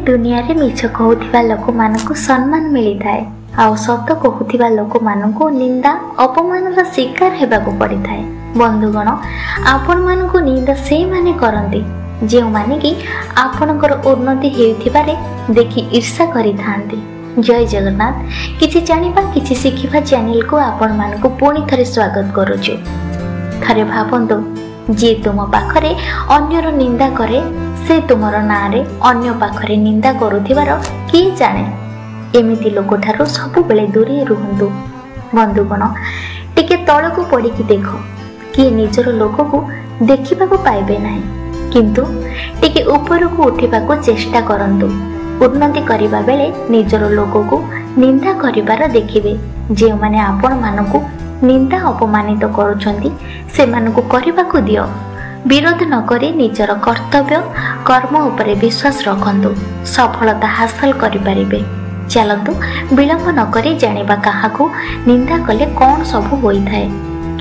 दुनिया रे मिछ कहूथिबा लोक मानकु सम्मान मिली थाए आउ सत कहूथिबा लोक मानकु निंदा अपमानर शिकार हेबाकु पड़ी थाए। बंधुगण आपण मानकु निंदा से माने करंती जे माने कि आपणकर उन्नति हेउथिबारे देखि ईर्षा करि थांती। जय जगन्नाथ। किछि जानिबा किछि शिखिबा चैनल को आपण मानकु पुणी थरे स्वागत करूछु। थरे भाबंतु जे तुम पाखरे अन्यर निंदा करे से तुमर नारे अन्य पाखरे निंदा करुथिबार कि जाने। एमिति लोक ठारू सबु बेले दूरे रुहंतु। बंधुगण टिके तळकु पडिकी देखो कि निजर लोक को देखिबाकु पाइबे नाही, किंतु टिके ऊपरकु उठिबाकु चेष्टा करंतु। उन्नति करिबा बेले निजर लोक को निंदा करिबार देखिबे। जे माने आपण मानकु निंदा अपमानित करूछंती से मानकु करिबाकु दियो। विरोध न करी निजर कर्तव्य कर्म उपरे विश्वास रखंतु। सफलता हासिल करि परिबे। चलंतु विलंब न करी जानिबा काहाकु निंदा कले कोन सब होई थाए।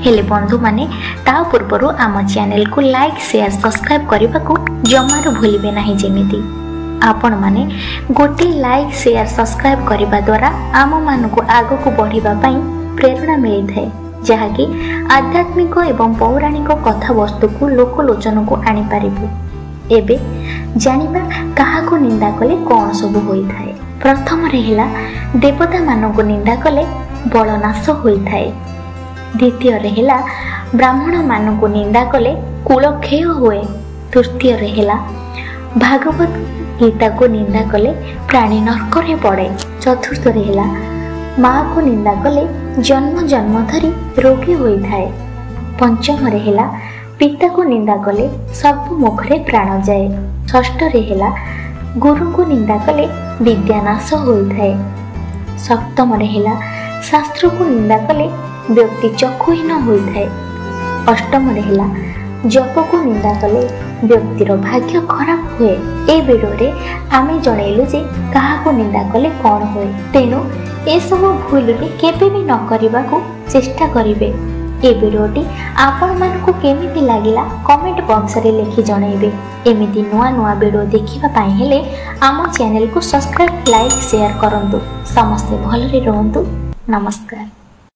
हेले बंधु माने ता पूर्वरु आम चैनल को लाइक शेयर सब्सक्राइब करबाकू जमारू भूलिबे नाही। जेमिति आपण माने गोटे लाइक शेयर सब्सक्राइब करबा द्वारा आम मानकु आगकू बढ़िबा पई प्रेरणा मिली थाए, जहाँकि आध्यात्मिक एवं पौराणिक कथा वस्तु को लोकलोचन को आनी पारिबु। एबे जानिबा काहाकू निंदा कले कोन सब होई थाए। प्रथम रहेला देवता मानकू निंदा कले बलनाश होई थाए। द्वितीय रहेला ब्राह्मण मानकू निंदा कले कुलक्षय हुए। तृतीय रहेला भागवत गीता को निंदा कले प्राणी नरकरे पड़े। चतुर्थ रहेला माँ को निंदा कले जन्म जन्म धरी रोगी होई थाए। पंचम रहेला पिता को निंदा कले सब मुखरे प्राण जाए। षष्ठ रहेला गुरु को निंदा कले विद्यानाश होई थाए। सप्तम रहेला शास्त्र को निंदा कले व्यक्ति चक्षुहीन होई थाए। अष्टम रहेला जप को निंदा कले व्यक्तिर भाग्य खराब हुए। ए वीडियो आमे जणैलु जे काहाको निंदा कले कोन होए, तेनु ए सब भूल रे केबे भी न करबा को चेष्टा करिवे। ए वीडियोटी आपण मानकु केमिति लागिला कमेंट बॉक्स रे लिखि जणैबे। एमिति नुआ नुआ वीडियो देखिबा पई हेले आम चैनल को सब्सक्राइब लाइक शेयर करंतु। समस्त भलरे रहंतु। नमस्कार।